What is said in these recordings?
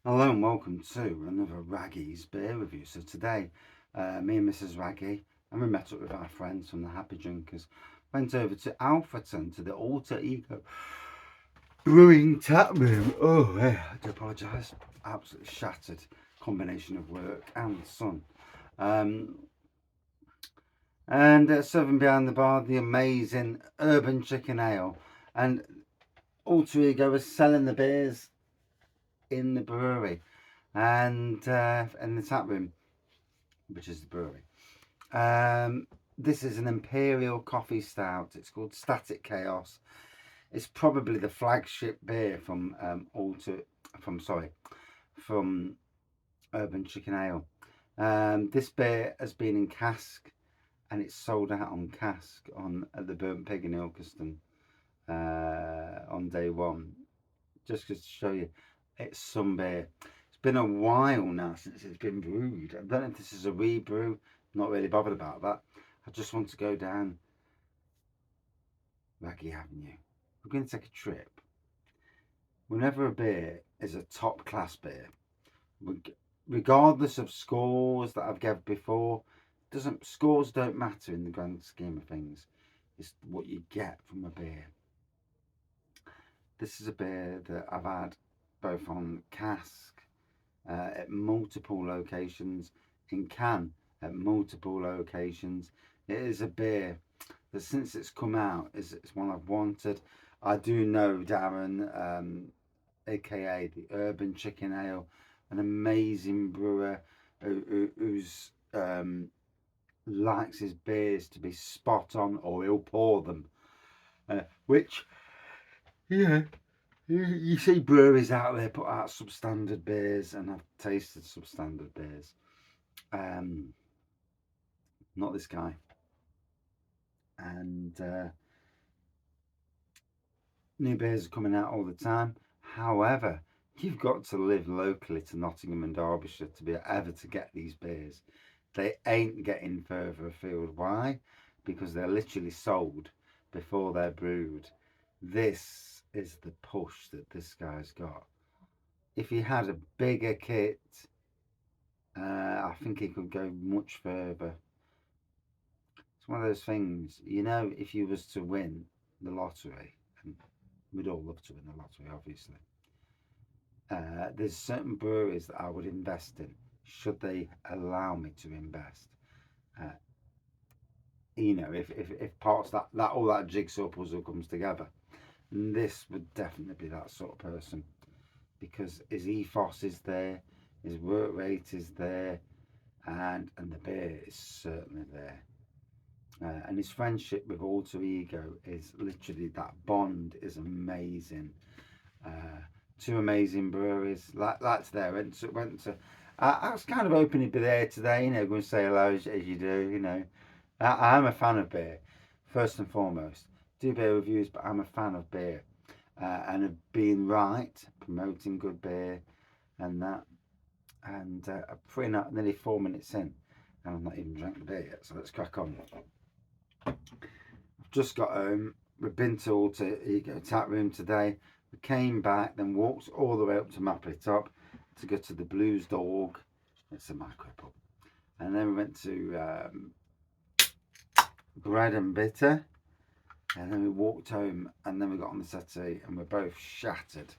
Hello and welcome to another Raggy's beer review. So today, me and Mrs. Raggy, and we met up with our friends from the Happy Drinkers, went over to Alfreton to the Alter Ego Brewing Taproom. Oh, yeah, I do apologise. Absolutely shattered combination of work and sun. Um, and serving behind the bar, the amazing Urban Chicken Ale. And Alter Ego was selling the beers in the brewery and in the tap room, which is the brewery. This is an Imperial Coffee Stout. It's called Static Chaos. It's probably the flagship beer from from Urban Chicken Ale. This beer has been in cask and it's sold out on cask on at the Burnt Pig in Ilkeston on day one. Just to show you, it's some beer. It's been a while now since it's been brewed. I don't know if this is a rebrew. Not really bothered about that. I just want to go down Raggy Avenue. We're going to take a trip. Whenever a beer is a top class beer, regardless of scores that I've given before, doesn't scores don't matter in the grand scheme of things. It's what you get from a beer. This is a beer that I've had both on cask at multiple locations, in can at multiple locations. It is a beer that since it's come out it's one I've wanted. I do know Darren, aka the Urban Chicken Ale, an amazing brewer who's likes his beers to be spot on, or he'll pour them. Which yeah, you see breweries out there put out substandard beers, and I've tasted substandard beers. Um, Not this guy. And new beers are coming out all the time. However, you've got to live locally to Nottingham and Derbyshire to be ever to get these beers. They ain't getting further afield. Why? Because they're literally sold before they're brewed. This is the push that this guy's got. If he had a bigger kit, I think he could go much further. It's one of those things, if you was to win the lottery, and we'd all love to win the lottery, obviously. There's certain breweries that I would invest in, should they allow me to invest. Uh, if parts that all that jigsaw puzzle comes together, and this would definitely be that sort of person, because his ethos is there, his work rate is there, and the beer is certainly there. And his friendship with Alter Ego is literally, that bond is amazing. Uh, Two amazing breweries. That's there. I was kind of hoping he'd be there today. Go and say hello as you do. I'm a fan of beer, first and foremost. Do beer reviews, but I'm a fan of beer, and of being right, promoting good beer, and that. And I'm pretty not nearly 4 minutes in, and I've not even drank the beer yet. So let's crack on. I've just got home. We've been to Alter Ego Tap Room today. We came back, then walked all the way up to Mapley Top to go to the Blues Dog. It's a micro pub. And then we went to Bread and Bitter. And then we walked home, and then we got on the settee, and we're both shattered.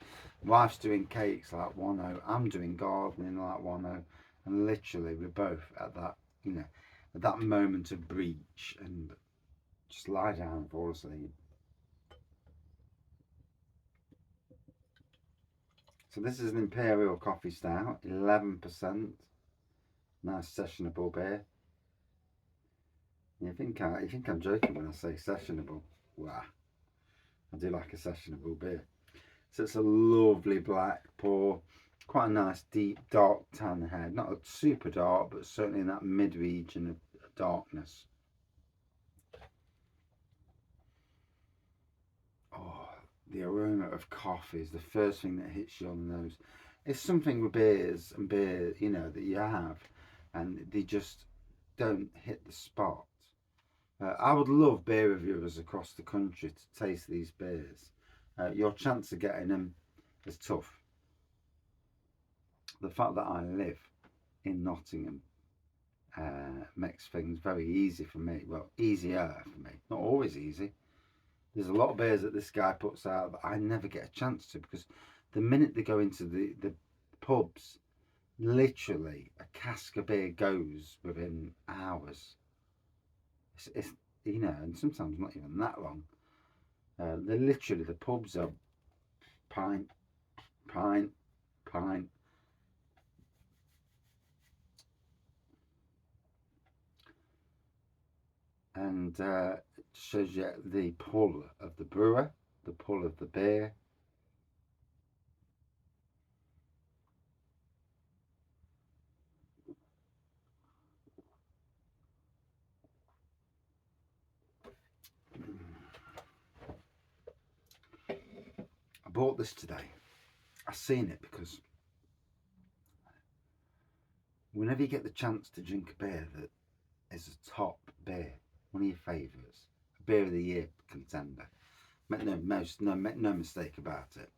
Wife's doing cakes like 1-0. I'm doing gardening like 1-0. And literally, we're both at that, at that moment of breach, and just lie down and fall asleep. So this is an Imperial Coffee Stout, 11%. Nice sessionable beer. You think I'm joking when I say sessionable? Wow, I do like a sessionable beer. So it's a lovely black pour, quite a nice deep dark tan head. Not super dark, but certainly in that mid region of darkness. Oh, the aroma of coffee is the first thing that hits you on the nose. It's something with beers and beer, that you have, and they just don't hit the spot. I would love beer reviewers across the country to taste these beers. Your chance of getting them is tough. the fact that I live in Nottingham makes things very easy for me. Well, easier for me. Not always easy. There's a lot of beers that this guy puts out that I never get a chance to, because the minute they go into the pubs, literally a cask of beer goes within hours. It's you know, and sometimes not even that long. They're literally, the pubs are pint, pint, pint. And it shows you the pull of the brewer, the pull of the beer. I bought this today. I seen it because whenever you get the chance to drink a beer that is a top beer, one of your favourites, a beer of the year contender, make no mistake about it,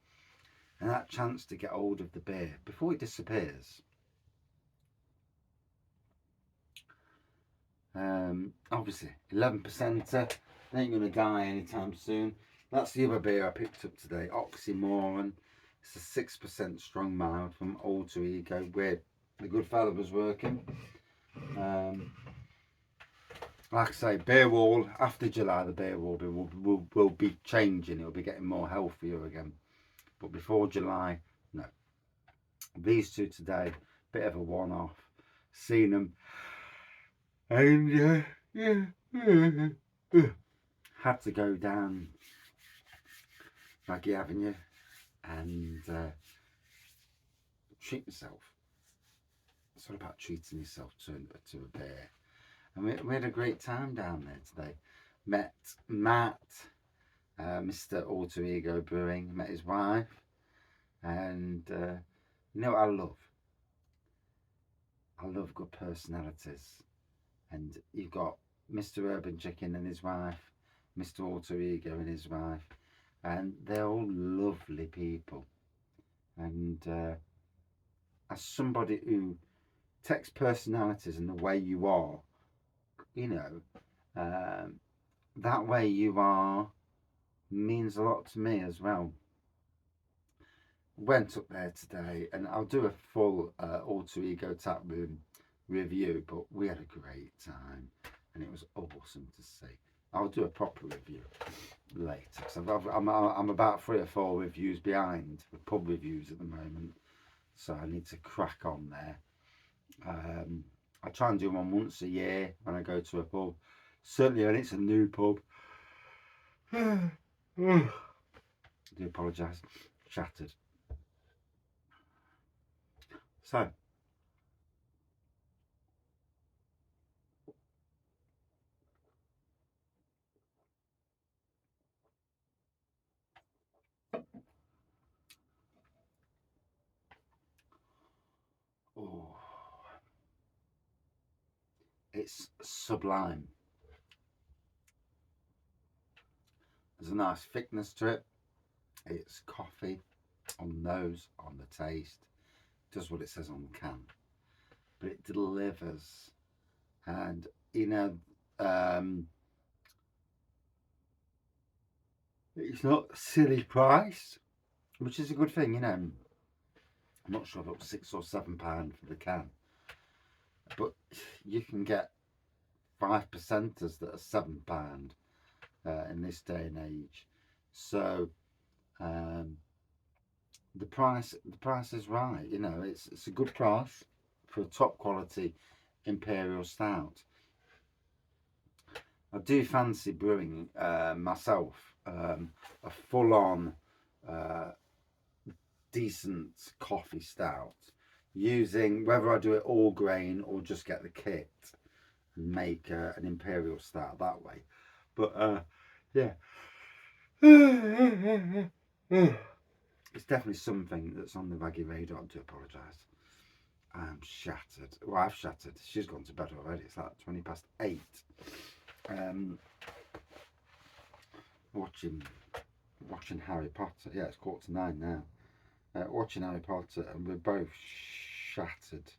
and that chance to get hold of the beer before it disappears, obviously 11%, ain't gonna die anytime soon. That's the other beer I picked up today, Oxymoron. It's a 6% strong mild from Alter Ego, where the good fella was working. Like I say, beer wall, after July, the beer wall will be changing. It'll be getting more healthier again. But before July, no. These two today, bit of a one-off. Seen them. And, had to go down Maggie Avenue and treat myself. It's all about treating yourself to a beer. And we had a great time down there today. Met Matt, Mr. Alter Ego Brewing, met his wife, and you know what I love? I love good personalities. And you've got Mr. Urban Chicken and his wife, Mr. Alter Ego and his wife, and they're all lovely people. And as somebody who takes personalities and the way you are, you know, that way you are means a lot to me as well. Went up there today, and I'll do a full Alter Ego Taproom review, but we had a great time and it was awesome to see. I'll do a proper review later, because I'm about 3 or 4 reviews behind with pub reviews at the moment, so I need to crack on there. I try and do one once a year when I go to a pub, certainly when it's a new pub. I do apologise, shattered. So it's sublime. There's a nice thickness to it. It's coffee on the nose, on the taste. It does what it says on the can, but it delivers. And you know, it's not a silly price, which is a good thing. You know, I'm not sure if it was £6 or £7 for the can, but you can get 5%ers that are £7 in this day and age. So the price is right. You know, it's a good price for a top quality Imperial Stout. I do fancy brewing myself a full-on decent coffee stout, using, whether I do it all grain or just get the kit and make an Imperial Stout that way. But yeah, it's definitely something that's on the Vaggy radar. I do apologise. I'm shattered. Well, I've shattered. She's gone to bed already. It's like 8:20. Watching Harry Potter. Yeah, it's 8:45 now. Watching Harry Potter, and we're both shattered.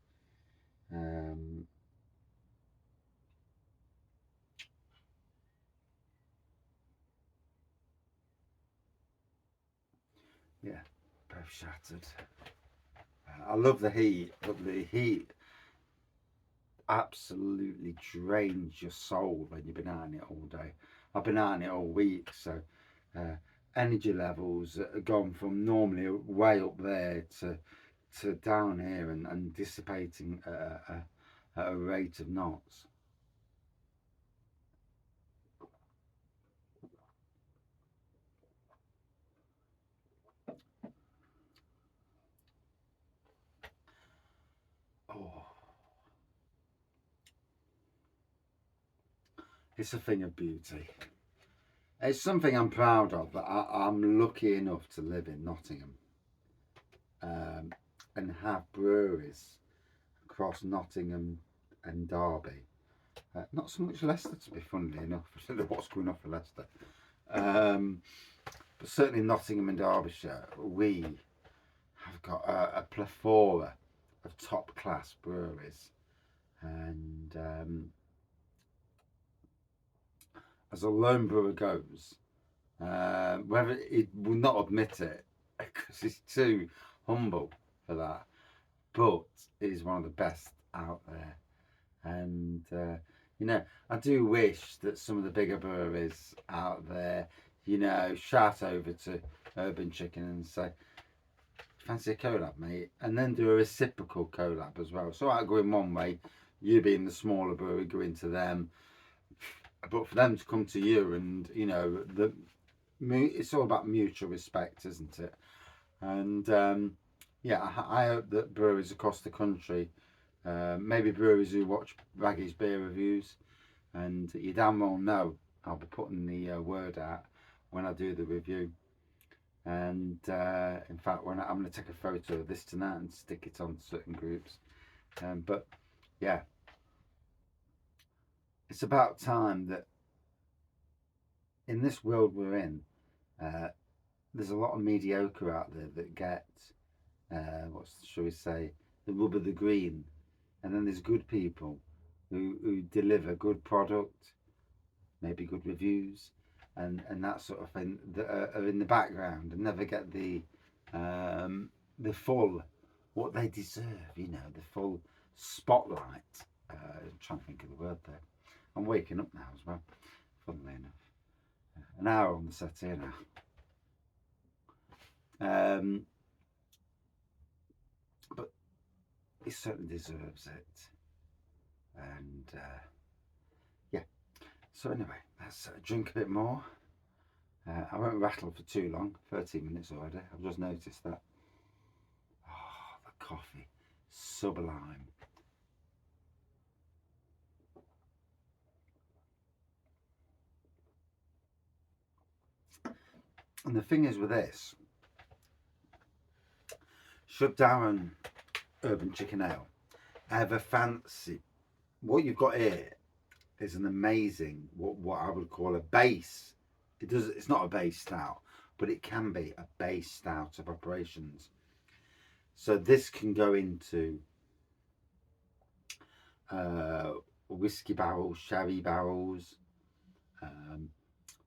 Yeah, both shattered. I love the heat, but the heat absolutely drains your soul when you've been out in it all day. I've been out in it all week, so energy levels are gone from normally way up there to down here and dissipating at a rate of knots. Oh, it's a thing of beauty. It's something I'm proud of, that I'm lucky enough to live in Nottingham and have breweries across Nottingham and Derby. Not so much Leicester, to be funnily enough. I don't know what's going on for Leicester. But certainly Nottingham and Derbyshire, we have got a plethora of top class breweries. And as a lone brewer goes, whether it will not admit it because he's too humble for that, but it is one of the best out there. And you know, I do wish that some of the bigger breweries out there, you know, shout over to Urban Chicken and say, fancy a collab, mate, and then do a reciprocal collab as well. So I go in one way, you being the smaller brewery, go into them, but for them to come to you, and you know, it's all about mutual respect, isn't it? And yeah, I hope that breweries across the country, maybe breweries who watch Raggy's beer reviews, and you damn well know I'll be putting the word out when I do the review. And in fact, I'm going to take a photo of this tonight and stick it on certain groups. But yeah, it's about time that in this world we're in, there's a lot of mediocre out there that get, what shall we say, the rub of the green. And then there's good people who deliver good product, maybe good reviews, and that sort of thing, that are in the background and never get the full, what they deserve, you know, the full spotlight. I'm trying to think of the word there. I'm waking up now as well, funnily enough. An hour on the set here now. But he certainly deserves it. And yeah. So anyway, let's drink a bit more. I won't rattle for too long. 13 minutes already. I've just noticed that. Oh, the coffee, sublime. And the thing is with this, should Darren Urban Chicken Ale ever fancy, what you've got here is an amazing, what I would call a base. It's not a base stout, but it can be a base stout of operations. So this can go into whiskey barrels, sherry barrels,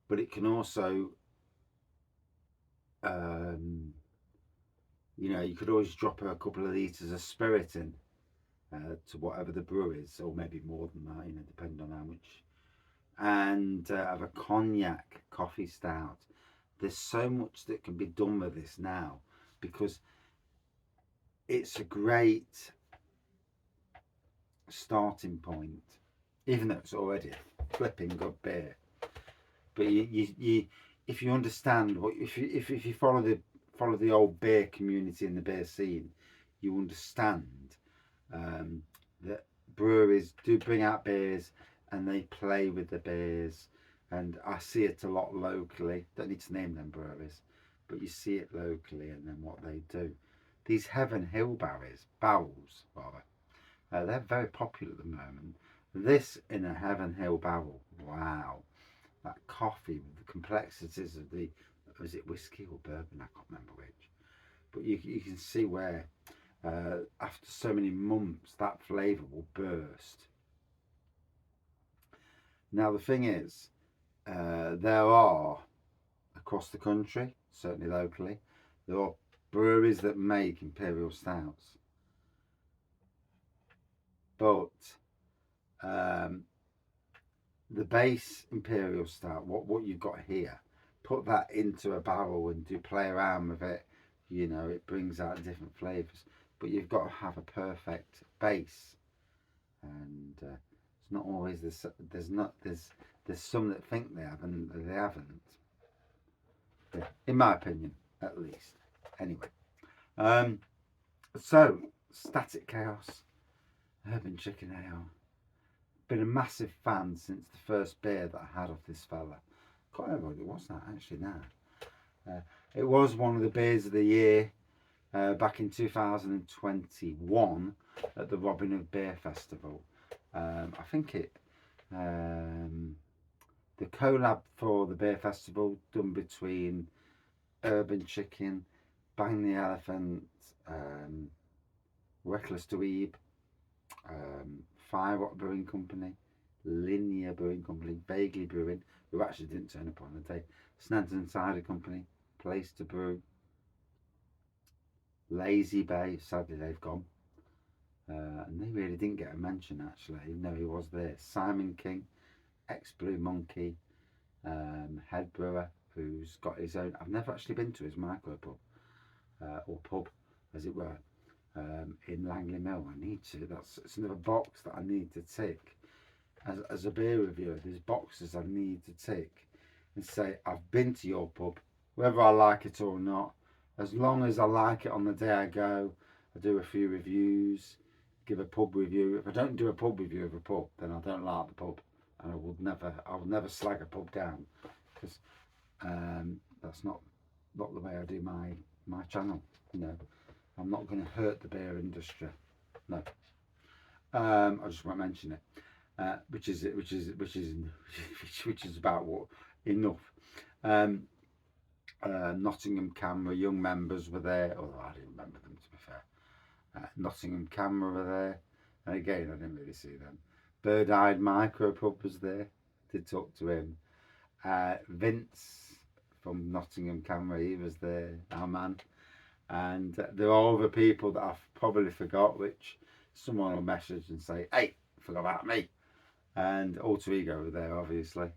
but it can also, you know, you could always drop a couple of litres of spirit in to whatever the brew is, or maybe more than that, you know, depending on how much. And have a cognac coffee stout. There's so much that can be done with this now, because it's a great starting point, even though it's already a flipping good beer. But you if you understand what, if you follow the old beer community and the beer scene, you understand that breweries do bring out beers and they play with the beers. And I see it a lot locally. Don't need to name them breweries, but you see it locally. And then what they do, these Heaven Hill barrels rather, they're very popular at the moment. This in a Heaven Hill barrel, wow! That coffee with the complexities of was it whiskey or bourbon? I can't remember which. But you can see where after so many months, that flavour will burst. Now the thing is, there are, across the country, certainly locally, there are breweries that make Imperial Stouts. But the base Imperial Stout, what you've got here, put that into a barrel and do play around with it, you know, it brings out different flavours. But you've got to have a perfect base, and it's not always there's some that think they have and they haven't. Yeah, in my opinion, at least. Anyway, so Static Chaos Urban Chicken Ale. Been a massive fan since the first beer that I had off this fella. Can't remember what it was now, actually, now. It was one of the beers of the year back in 2021 at the Robin Hood Beer Festival. I think the collab for the beer festival done between Urban Chicken, Bang the Elephant, Reckless Dweeb, Fire Rock Brewing Company, Linear Brewing Company, Vaguely Brewing, who actually didn't turn up on the day, Snedden Cider Company, Place to Brew, Lazy Bay, sadly they've gone, and they really didn't get a mention actually, even though he was there. Simon King, ex Blue Monkey, head brewer, who's got his own. I've never actually been to his micro pub, or pub as it were, in Langley Mill. I need to. It's another box that I need to tick. As a beer reviewer, there's boxes I need to tick and say I've been to your pub, whether I like it or not. As long as I like it on the day I go, I do a few reviews, give a pub review. If I don't do a pub review of a pub, then I don't like the pub, and I will never slag a pub down, because that's not the way I do my channel. You know, I'm not going to hurt the beer industry. No. I just won't mention it, which is about what enough. Nottingham Camera young members were there, although I didn't remember them, to be fair. Nottingham Camera were there, and again I didn't really see them. Bird Eyed Micro Pub was there, did talk to him. Vince from Nottingham Camera, he was there, our man. And there are other people that I've probably forgot, which someone will message and say, hey, forgot about me. And Alter Ego were there, obviously.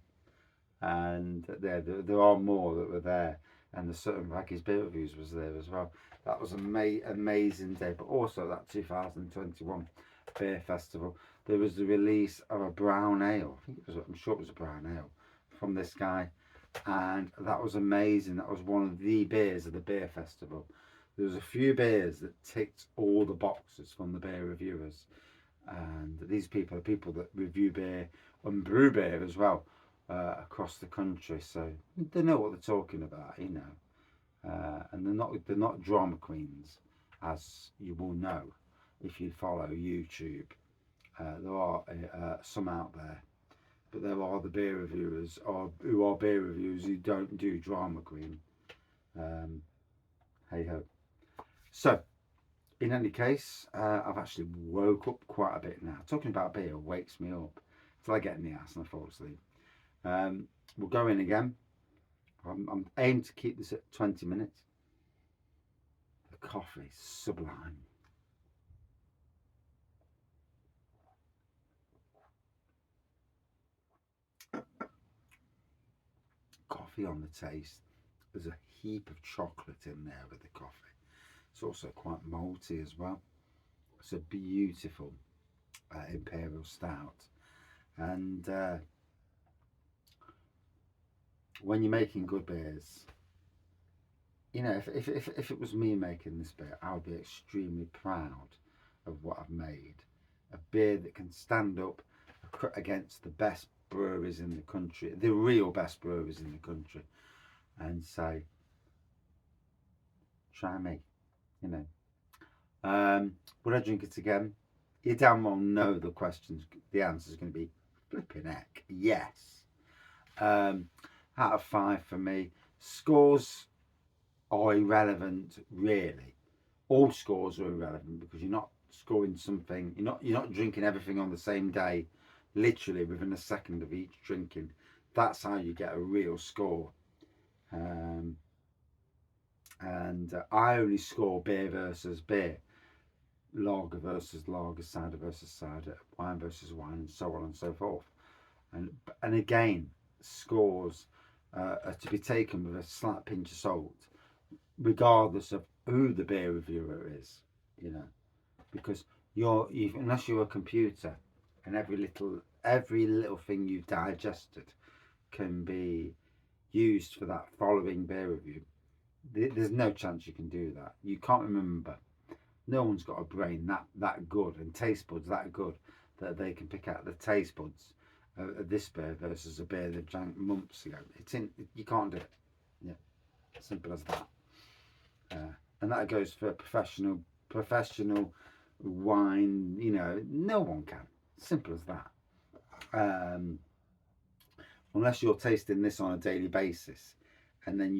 And there are more that were there. And the Sutton Raggies Beer Reviews was there as well. That was an amazing day. But also that 2021 Beer Festival, there was the release of a brown ale. I'm sure it was a brown ale from this guy. And that was amazing. That was one of the beers of the beer festival. There was a few beers that ticked all the boxes from the beer reviewers, and these people are people that review beer and brew beer as well, across the country, so they know what they're talking about, you know. And they're not drama queens, as you will know if you follow YouTube. There are some out there, but there are the beer reviewers who are beer reviewers who don't do drama queen. Hey ho. So, in any case, I've actually woke up quite a bit now. Talking about beer wakes me up till I get in the ass and I fall asleep. We'll go in again. I'm aiming to keep this at 20 minutes. The coffee is sublime. Coffee on the taste. There's a heap of chocolate in there with the coffee. It's also quite malty as well. It's a beautiful Imperial Stout. And when you're making good beers, you know, if it was me making this beer, I would be extremely proud of what I've made. A beer that can stand up against the best breweries in the country, the real best breweries in the country, and say, try me, you know. Would I drink it again? You damn well know the answer is going to be flipping heck, yes. Out of 5 for me. Scores are irrelevant, really. all scores are irrelevant, because you're not scoring something, you're not drinking everything on the same day, literally within a second of each drinking. That's how you get a real score. And I only score beer versus beer, lager versus lager, cider versus cider, wine versus wine, and so on and so forth. And again, scores are to be taken with a slight pinch of salt, regardless of who the beer reviewer is, because unless you're a computer, and every little thing you've digested can be used for that following beer review. There's no chance you can do that. You can't remember. No one's got a brain that good, and taste buds that good, that they can pick out the taste buds of this beer versus a beer they drank months ago. You can't do it. Yeah, simple as that. And that goes for professional wine. No one can. Simple as that. Unless you're tasting this on a daily basis, and then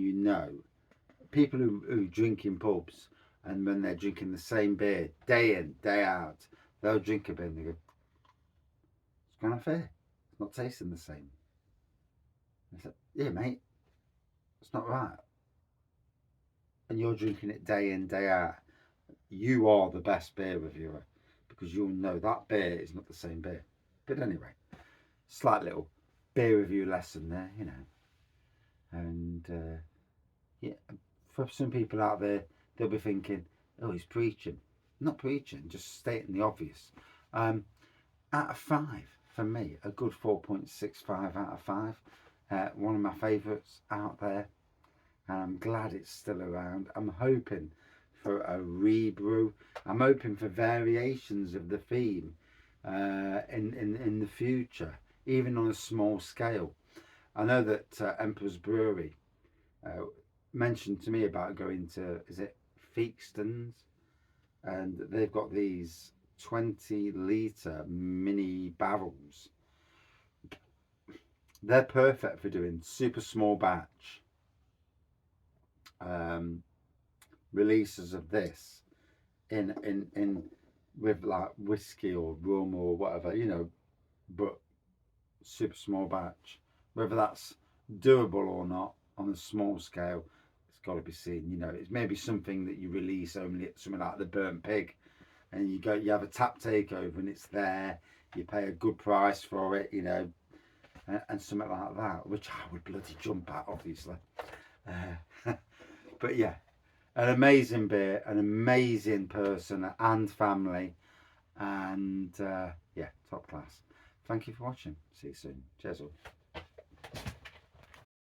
people who drink in pubs, and when they're drinking the same beer day in, day out, they'll drink a beer and they go, it's kind of fair. It's not tasting the same. I said, yeah, mate, it's not right. And you're drinking it day in, day out. You are the best beer reviewer, because you'll know that beer is not the same beer. But anyway, slight little beer review lesson there, And yeah, for some people out there, they'll be thinking, oh, he's preaching. Not preaching, just stating the obvious. Out of 5, for me, a good 4.65 out of 5. One of my favourites out there. And I'm glad it's still around. I'm hoping for a rebrew. I'm hoping for variations of the theme in the future, even on a small scale. I know that Emperor's Brewery mentioned to me about going to, is it Feakston's? And they've got these 20-litre mini barrels. They're perfect for doing super small batch releases of this in with like whiskey or rum or whatever, but super small batch. Whether that's doable or not on a small scale, it's got to be seen. It's maybe something that you release only at something like the Burnt Pig, and you have a tap takeover and it's there. You pay a good price for it, and something like that, which I would bloody jump at, obviously. But yeah, an amazing beer, an amazing person and family, and yeah, top class. Thank you for watching. See you soon. Cheers all.